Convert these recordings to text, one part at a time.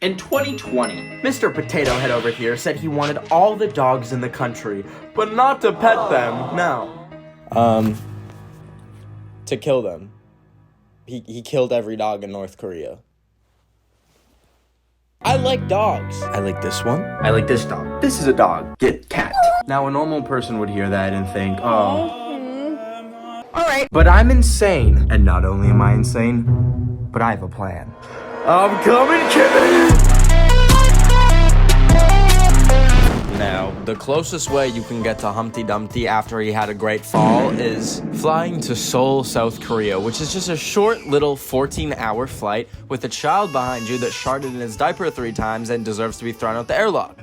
In 2020, Mr. Potato Head over here said he wanted all the dogs in the country, but not to pet them. No. To kill them. He killed every dog in North Korea. I like dogs. I like this one. I like this dog. This is a dog. Get cat. Now, a normal person would hear that and think, oh. Alright. But I'm insane. And not only am I insane, but I have a plan. I'm coming, Kimmy! Now, the closest way you can get to Humpty Dumpty after he had a great fall is flying to Seoul, South Korea, which is just a short little 14-hour flight with a child behind you that sharted in his diaper 3 times and deserves to be thrown out the airlock.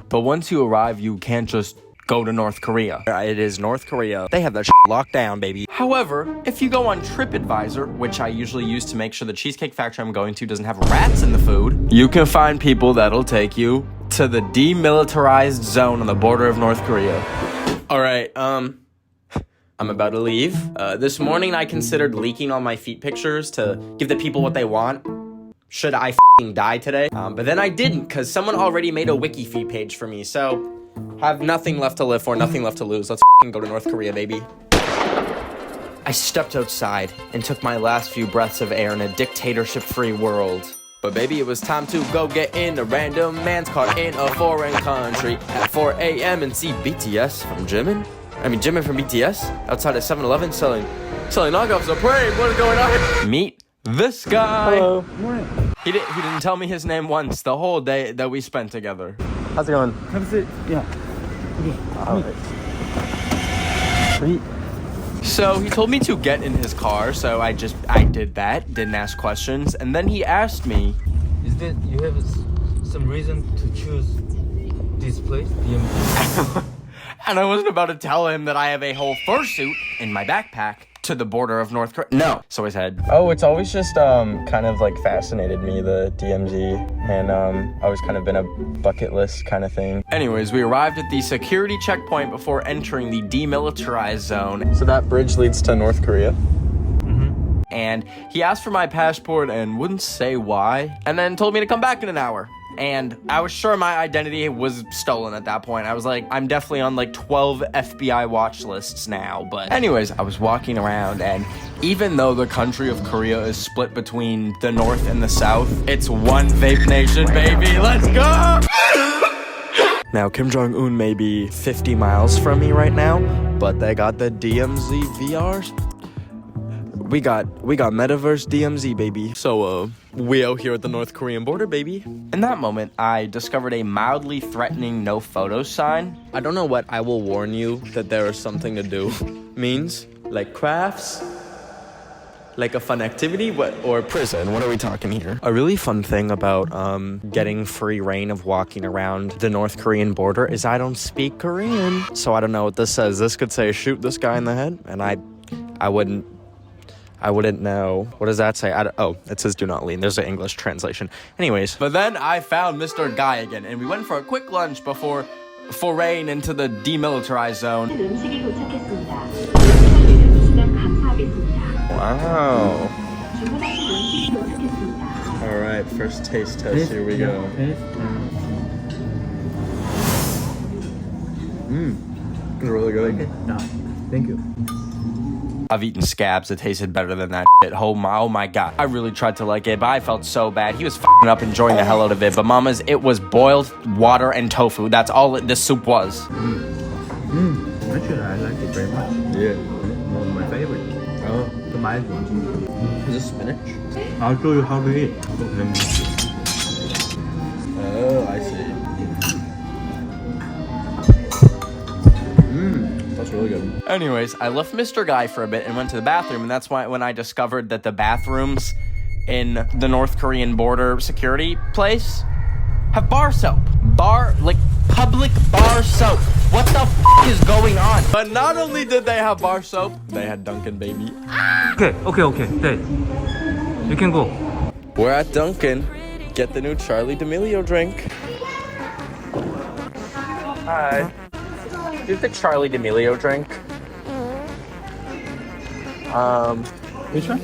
But once you arrive, you can't just go to North Korea. It is North Korea. They have that shit locked down, baby. However, if you go on TripAdvisor, which I usually use to make sure the Cheesecake Factory I'm going to doesn't have rats in the food, you can find people that'll take you to the demilitarized zone on the border of North Korea. Alright, I'm about to leave. This morning I considered leaking all my feet pictures to give the people what they want. Should I f***ing die today? But then I didn't, because someone already made a wiki feet page for me, so have nothing left to live for, nothing left to lose. Let's f***ing go to North Korea, baby. I stepped outside and took my last few breaths of air in a dictatorship-free world. But baby, it was time to go get in a random man's car in a foreign country at 4 a.m. and see BTS from Jimin? Jimin from BTS outside of 7-Eleven selling knockoff Supreme. What is going on? Meet this guy. Hello. Morning. He didn't tell me his name once the whole day that we spent together. How's it going? Have a seat. Yeah. Okay. Sweet. So he told me to get in his car, so I did that, didn't ask questions, and then he asked me, Is that you have some reason to choose this place? and I wasn't about to tell him that I have a whole fursuit in my backpack to the border of North Korea. No. So I said, oh, it's always just kind of like fascinated me, the DMZ, and always kind of been a bucket list kind of thing. Anyways, we arrived at the security checkpoint before entering the demilitarized zone. So that bridge leads to North Korea. Mm-hmm. And he asked for my passport and wouldn't say why, and then told me to come back in an hour. And I was sure my identity was stolen at that point. I was like, I'm definitely on like 12 FBI watch lists now. But anyways, I was walking around, and even though the country of Korea is split between the North and the South, it's one vape nation, baby. Let's go! Now, Kim Jong-un may be 50 miles from me right now, but they got the DMZ VRs. We got Metaverse DMZ, baby. So, we out here at the North Korean border, baby. In that moment, I discovered a mildly threatening no photos sign. I don't know what "I will warn you that there is something to do" means. Like crafts? Like a fun activity? What? Or prison? What are we talking here? A really fun thing about getting free reign of walking around the North Korean border is I don't speak Korean. So I don't know what this says. This could say shoot this guy in the head, and I wouldn't know. What does that say? Oh, it says do not lean. There's an English translation. Anyways, but then I found Mr. Guy again, and we went for a quick lunch before foraying into the demilitarized zone. Wow. All right, first taste test. Here we go. It's really good. Okay. No. Thank you. I've eaten scabs that tasted better than that shit. Oh my god. I really tried to like it, but I felt so bad. He was f***ing up, enjoying the hell out of it. But mama's, it was boiled water and tofu. That's all this soup was. Actually, I like it very much. Yeah. One of my favorite. Oh, the mild one. Is this spinach? I'll show you how to eat. Oh, I see. That's really good. Anyways, I left Mr. Guy for a bit and went to the bathroom, and that's why when I discovered that the bathrooms in the North Korean border security place have bar soap. Public bar soap. What the f*** is going on? But not only did they have bar soap, they had Dunkin', baby. Okay. Hey, you can go. We're at Dunkin'. Get the new Charlie D'Amelio drink. Hi. Do you have the Charlie D'Amelio drink? Which one?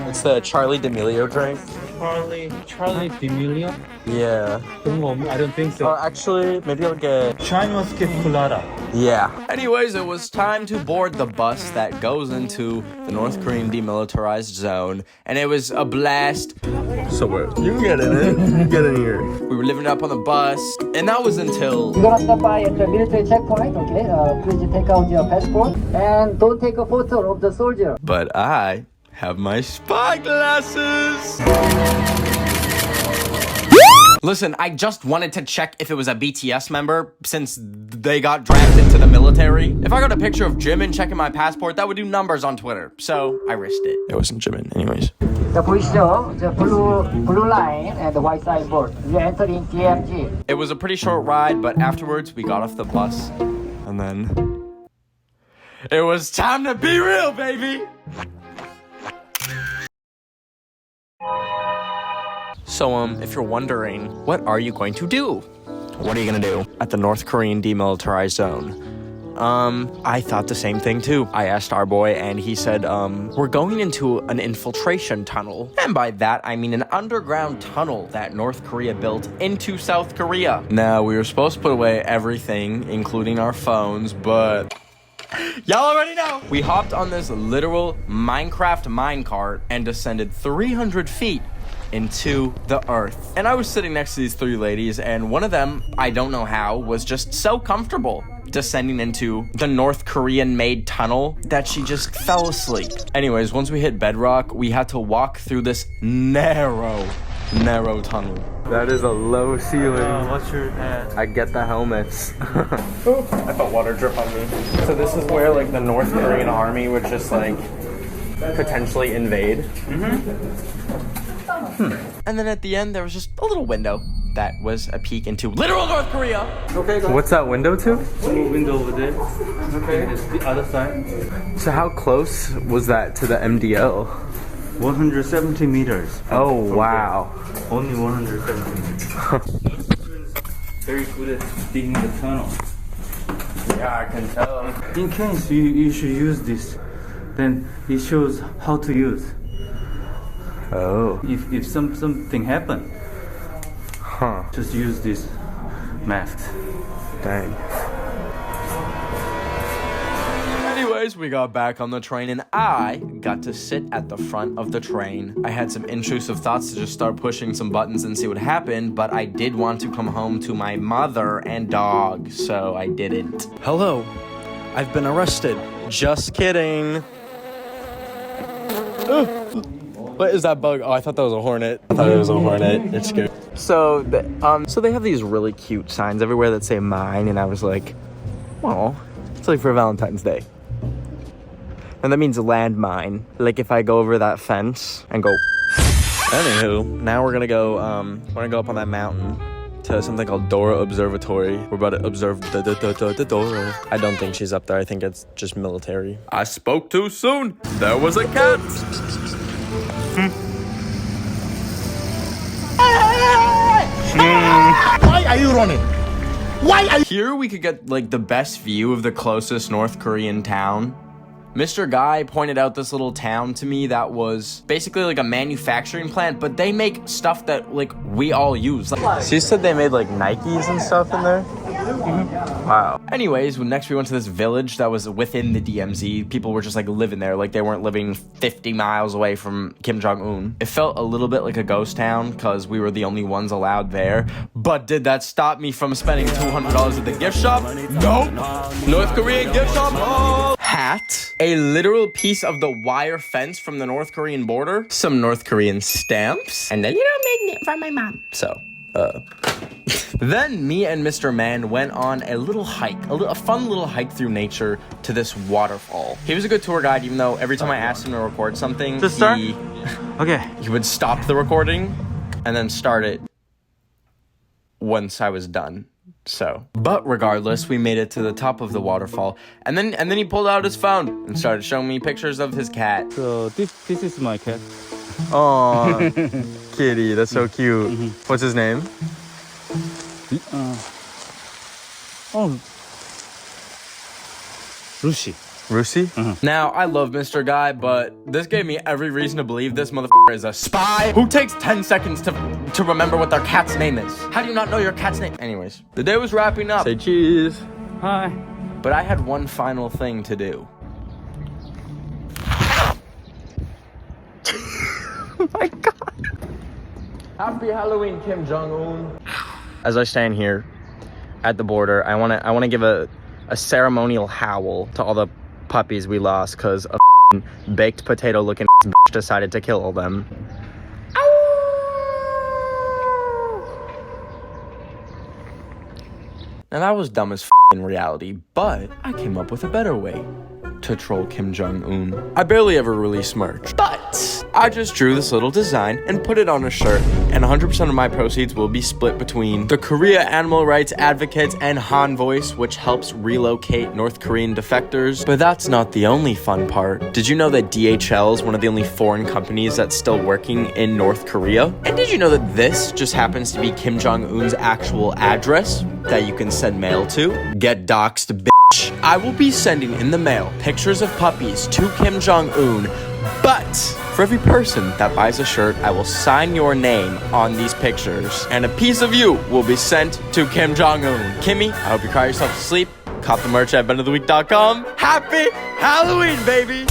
It's the Charlie D'Amelio drink. Charlie D'Amelio? Yeah. I don't think so. Actually, maybe I'll get... China Mosque Colada. Yeah. Anyways, it was time to board the bus that goes into the North Korean demilitarized zone, and it was a blast. So you can get in. Get in here. We were living up on the bus, and that was until... You're gonna stop by at the military checkpoint, okay? Please take out your passport and don't take a photo of the soldier. But I have my spy glasses. Listen, I just wanted to check if it was a BTS member since they got drafted into the military. If I got a picture of Jimin checking my passport, that would do numbers on Twitter. So I risked it. It wasn't Jimin, anyways. 자, 보이시죠? 저 blue line and the white signboard. You're entering DMG. It was a pretty short ride, but afterwards we got off the bus. And then... it was time to be real, baby! So, if you're wondering, what are you going to do? What are you gonna do at the North Korean demilitarized zone? I thought the same thing too. I asked our boy and he said, we're going into an infiltration tunnel. And by that, I mean an underground tunnel that North Korea built into South Korea. Now, we were supposed to put away everything, including our phones, but... y'all already know! We hopped on this literal Minecraft minecart and descended 300 feet into the earth. And I was sitting next to these three ladies, and one of them, I don't know how, was just so comfortable descending into the North Korean made tunnel that she just fell asleep. Anyways, once we hit bedrock, we had to walk through this narrow tunnel. That is a low ceiling. What's your hat? I get the helmets. I felt water drip on me. So this is where like the North Korean army would just like potentially invade. And then at the end, there was just a little window that was a peek into literal North Korea. Okay, go. What's that window to? One window over there. Okay. It's the other side. So how close was that to the MDL? 170 meters. Oh, wow. Only 170 meters. Very good at digging the tunnel. Yeah, I can tell. In case you should use this, then it shows how to use. Oh. If something happen, just use this mask. Dang. Anyways, we got back on the train and I got to sit at the front of the train. I had some intrusive thoughts to just start pushing some buttons and see what happened, but I did want to come home to my mother and dog, so I didn't. Hello, I've been arrested. Just kidding. What is that bug? Oh, I thought that was a hornet. I thought it was a hornet. It's scary. So they have these really cute signs everywhere that say mine, and I was like, oh, it's like for Valentine's Day. And that means landmine. Like if I go over that fence and go. Anywho, now we're gonna go up on that mountain to something called Dora Observatory. We're about to observe the Dora. I don't think she's up there. I think it's just military. I spoke too soon. There was a cat. Why are you running? Why are you... Here we could get like the best view of the closest North Korean town. Mr. Guy pointed out this little town to me that was basically like a manufacturing plant, but they make stuff that like we all use. She said they made like Nikes and stuff in there. Wow. Anyways, next we went to this village that was within the DMZ. People were just like living there, like they weren't living 50 miles away from Kim Jong-un. It felt a little bit like a ghost town because we were the only ones allowed there. But did that stop me from spending $200 at the gift shop? Nope. North Korean gift shop. Oh. Hat, a literal piece of the wire fence from the North Korean border, some North Korean stamps, and a little magnet from my mom. So, Then me and Mr. Man went on a little hike, a fun little hike through nature to this waterfall. He was a good tour guide, even though every time I asked him to record something, he would stop the recording and then start it once I was done. So, but regardless, we made it to the top of the waterfall, and then he pulled out his phone and started showing me pictures of his cat. So this is my cat. Oh, kitty, that's so cute. What's his name? Lucy. Rusi? Now, I love Mr. Guy, but this gave me every reason to believe this motherfucker is a spy who takes 10 seconds to remember what their cat's name is. How do you not know your cat's name? Anyways, the day was wrapping up. Say cheese. Hi. But I had one final thing to do. Oh my god. Happy Halloween, Kim Jong-un. As I stand here at the border, I wanna give a ceremonial howl to all the puppies we lost because a baked potato looking bitch decided to kill all them. Now that was dumb as in reality, but I came up with a better way to troll Kim Jong-un. I barely ever release merch, but I just drew this little design and put it on a shirt, and 100% of my proceeds will be split between the Korea Animal Rights Advocates and Han Voice, which helps relocate North Korean defectors. But that's not the only fun part. Did you know that DHL is one of the only foreign companies that's still working in North Korea? And did you know that this just happens to be Kim Jong-un's actual address that you can send mail to? Get doxxed, bitch. I will be sending in the mail pictures of puppies to Kim Jong-un, but for every person that buys a shirt, I will sign your name on these pictures, and a piece of you will be sent to Kim Jong-un. Kimmy, I hope you cry yourself to sleep. Cop the merch at BENOFTHEWEEK.com. Happy Halloween, baby!